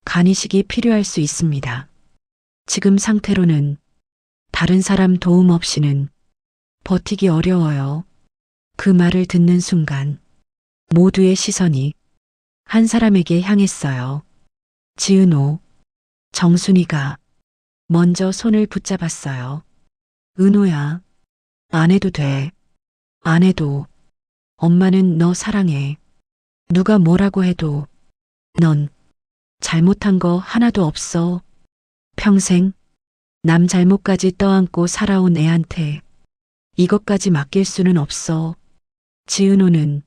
간이식이 필요할 수 있습니다. 지금 상태로는 다른 사람 도움 없이는 버티기 어려워요. 그 말을 듣는 순간 모두의 시선이 한 사람에게 향했어요. 지은호, 정순이가 먼저 손을 붙잡았어요. 은호야, 안 해도 돼. 안 해도. 엄마는 너 사랑해. 누가 뭐라고 해도 넌 잘못한 거 하나도 없어. 평생 남 잘못까지 떠안고 살아온 애한테 이것까지 맡길 수는 없어. 지은호는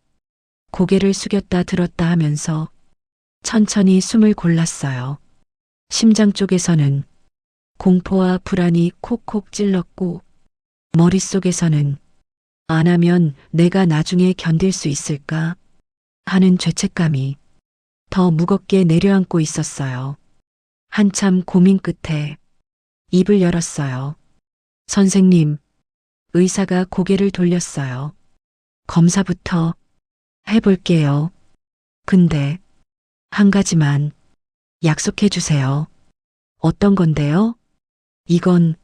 고개를 숙였다 들었다 하면서 천천히 숨을 골랐어요. 심장 쪽에서는 공포와 불안이 콕콕 찔렀고 머릿속에서는 안 하면 내가 나중에 견딜 수 있을까 하는 죄책감이 더 무겁게 내려앉고 있었어요. 한참 고민 끝에 입을 열었어요. 선생님, 의사가 고개를 돌렸어요. 검사부터 해볼게요. 근데 한 가지만 약속해 주세요. 어떤 건데요? 이건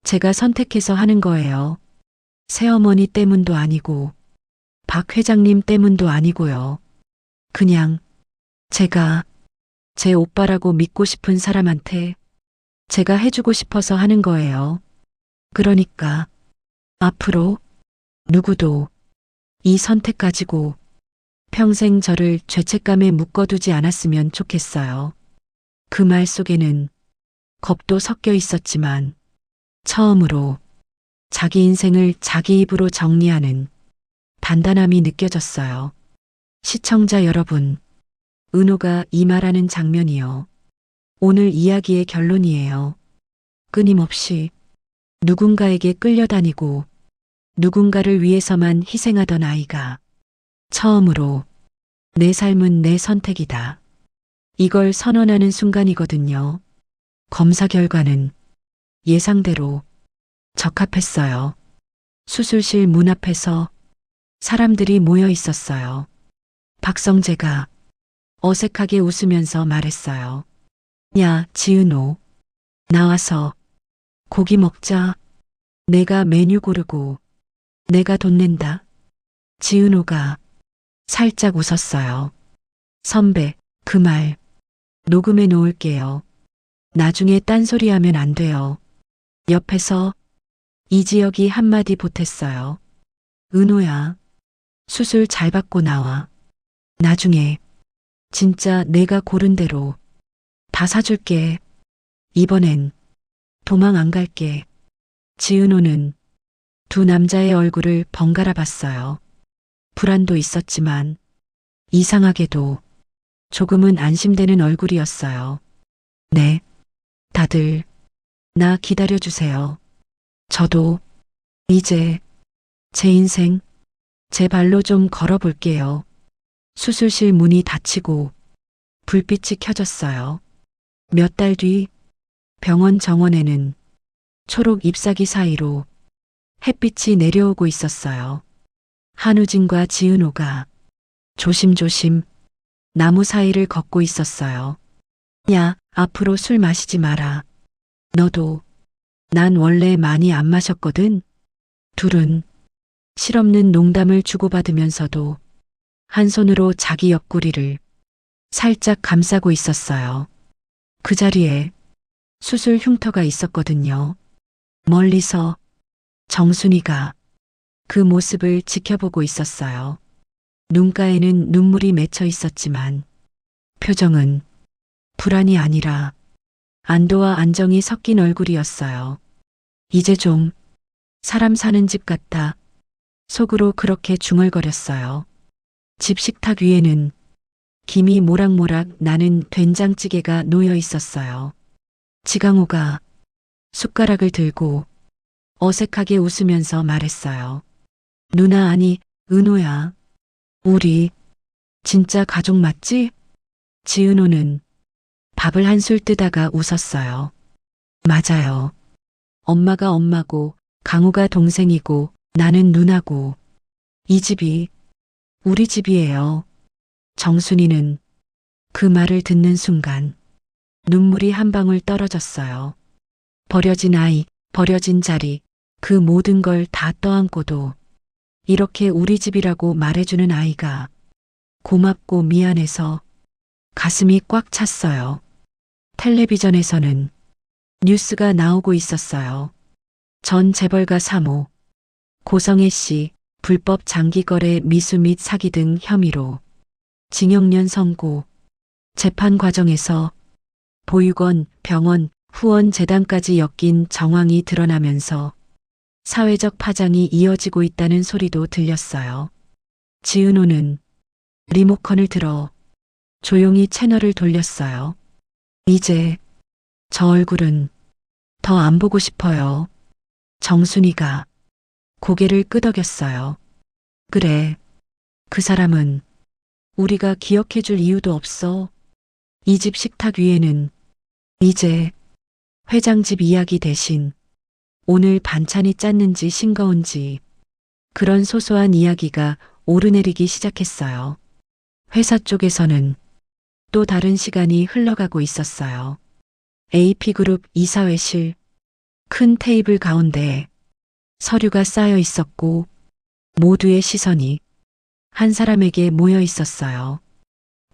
제가 선택해서 하는 거예요. 새어머니 때문도 아니고 박 회장님 때문도 아니고요. 그냥 제가 제 오빠라고 믿고 싶은 사람한테 제가 해주고 싶어서 하는 거예요. 그러니까 앞으로 누구도 이 선택 가지고 평생 저를 죄책감에 묶어두지 않았으면 좋겠어요. 그 말 속에는 겁도 섞여 있었지만 처음으로 자기 인생을 자기 입으로 정리하는 단단함이 느껴졌어요. 시청자 여러분, 은호가 이 말하는 장면이요. 오늘 이야기의 결론이에요. 끊임없이 누군가에게 끌려다니고 누군가를 위해서만 희생하던 아이가 처음으로 내 삶은 내 선택이다. 이걸 선언하는 순간이거든요. 검사 결과는 예상대로 적합했어요. 수술실 문 앞에서 사람들이 모여 있었어요. 박성재가 어색하게 웃으면서 말했어요. 야, 지은호. 나와서 고기 먹자. 내가 메뉴 고르고 내가 돈 낸다. 지은호가 살짝 웃었어요. 선배, 그 말 녹음해 놓을게요. 나중에 딴소리 하면 안 돼요. 옆에서 이지혁이 한마디 보탰어요. 은호야, 수술 잘 받고 나와. 나중에 진짜 내가 고른 대로 다 사줄게. 이번엔 도망 안 갈게. 지은호는 두 남자의 얼굴을 번갈아 봤어요. 불안도 있었지만 이상하게도 조금은 안심되는 얼굴이었어요. 네, 다들 나 기다려주세요. 저도 이제 제 인생 제 발로 좀 걸어볼게요. 수술실 문이 닫히고 불빛이 켜졌어요. 몇 달 뒤 병원 정원에는 초록 잎사귀 사이로 햇빛이 내려오고 있었어요. 한우진과 지은호가 조심조심 나무 사이를 걷고 있었어요. 야, 앞으로 술 마시지 마라. 너도. 난 원래 많이 안 마셨거든. 둘은 실없는 농담을 주고받으면서도 한 손으로 자기 옆구리를 살짝 감싸고 있었어요. 그 자리에 수술 흉터가 있었거든요. 멀리서 정순이가 그 모습을 지켜보고 있었어요. 눈가에는 눈물이 맺혀 있었지만 표정은 불안이 아니라 안도와 안정이 섞인 얼굴이었어요. 이제 좀 사람 사는 집 같다. 속으로 그렇게 중얼거렸어요. 집 식탁 위에는 김이 모락모락 나는 된장찌개가 놓여 있었어요. 지강호가 숟가락을 들고 어색하게 웃으면서 말했어요. 누나 아니, 은호야. 우리 진짜 가족 맞지? 지은호는 밥을 한술 뜨다가 웃었어요. 맞아요. 엄마가 엄마고 강호가 동생이고 나는 누나고 이 집이 우리 집이에요. 정순이는 그 말을 듣는 순간 눈물이 한 방울 떨어졌어요. 버려진 아이, 버려진 자리, 그 모든 걸 다 떠안고도 이렇게 우리 집이라고 말해주는 아이가 고맙고 미안해서 가슴이 꽉 찼어요. 텔레비전에서는 뉴스가 나오고 있었어요. 전 재벌가 3호 고성애 씨 불법 장기거래 미수 및 사기 등 혐의로 징역년 선고, 재판 과정에서 보육원, 병원, 후원 재단까지 엮인 정황이 드러나면서 사회적 파장이 이어지고 있다는 소리도 들렸어요. 지은호는 리모컨을 들어 조용히 채널을 돌렸어요. 이제 저 얼굴은 더 안 보고 싶어요. 정순이가 고개를 끄덕였어요. 그래, 그 사람은 우리가 기억해줄 이유도 없어. 이 집 식탁 위에는 이제 회장집 이야기 대신 오늘 반찬이 짰는지 싱거운지 그런 소소한 이야기가 오르내리기 시작했어요. 회사 쪽에서는 또 다른 시간이 흘러가고 있었어요. AP그룹 이사회실 큰 테이블 가운데 서류가 쌓여 있었고 모두의 시선이 한 사람에게 모여 있었어요.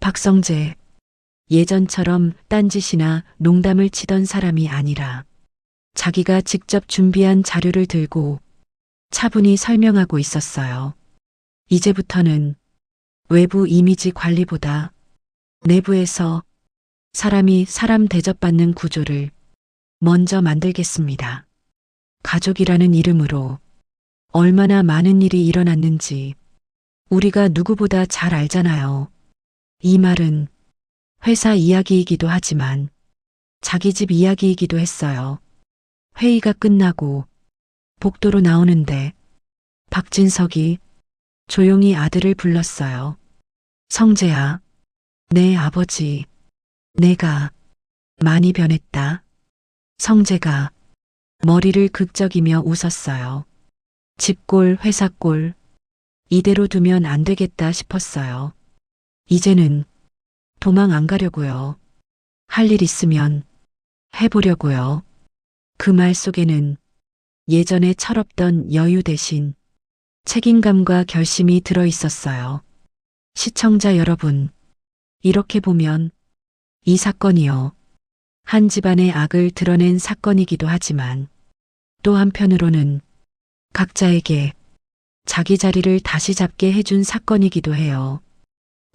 박성재, 예전처럼 딴짓이나 농담을 치던 사람이 아니라 자기가 직접 준비한 자료를 들고 차분히 설명하고 있었어요. 이제부터는 외부 이미지 관리보다 내부에서 사람이 사람 대접받는 구조를 먼저 만들겠습니다. 가족이라는 이름으로 얼마나 많은 일이 일어났는지 우리가 누구보다 잘 알잖아요. 이 말은 회사 이야기이기도 하지만 자기 집 이야기이기도 했어요. 회의가 끝나고 복도로 나오는데 박진석이 조용히 아들을 불렀어요. 성재야, 내 아버지, 내가 많이 변했다. 성재가 머리를 극적이며 웃었어요. 집골, 회사골, 이대로 두면 안 되겠다 싶었어요. 이제는 도망 안 가려고요. 할 일 있으면 해보려고요. 그 말 속에는 예전에 철없던 여유 대신 책임감과 결심이 들어 있었어요. 시청자 여러분, 이렇게 보면 이 사건이요. 한 집안의 악을 드러낸 사건이기도 하지만 또 한편으로는 각자에게 자기 자리를 다시 잡게 해준 사건이기도 해요.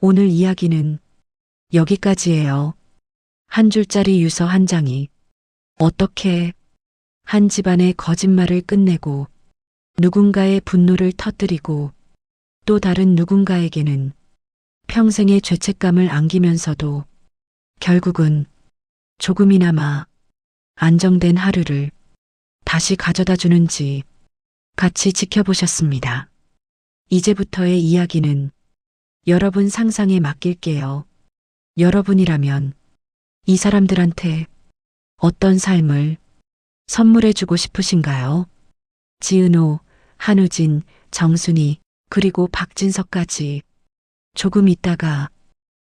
오늘 이야기는 여기까지예요. 한 줄짜리 유서 한 장이 어떻게 한 집안의 거짓말을 끝내고 누군가의 분노를 터뜨리고 또 다른 누군가에게는 평생의 죄책감을 안기면서도 결국은 조금이나마 안정된 하루를 다시 가져다 주는지 같이 지켜보셨습니다. 이제부터의 이야기는 여러분 상상에 맡길게요. 여러분이라면 이 사람들한테 어떤 삶을 선물해주고 싶으신가요? 지은호, 한우진, 정순이, 그리고 박진석까지 조금 있다가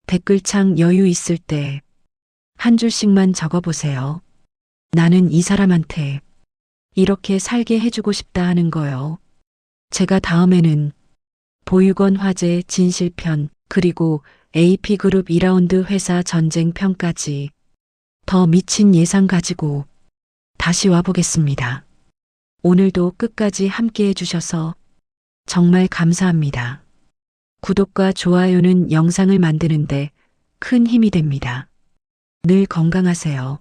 댓글창 여유 있을 때 한 줄씩만 적어보세요. 나는 이 사람한테 이렇게 살게 해주고 싶다 하는 거요. 제가 다음에는 보육원 화재 진실편 그리고 AP그룹 2라운드 회사 전쟁 편까지 더 미친 예상 가지고 다시 와보겠습니다. 오늘도 끝까지 함께 해주셔서 정말 감사합니다. 구독과 좋아요는 영상을 만드는데 큰 힘이 됩니다. 늘 건강하세요.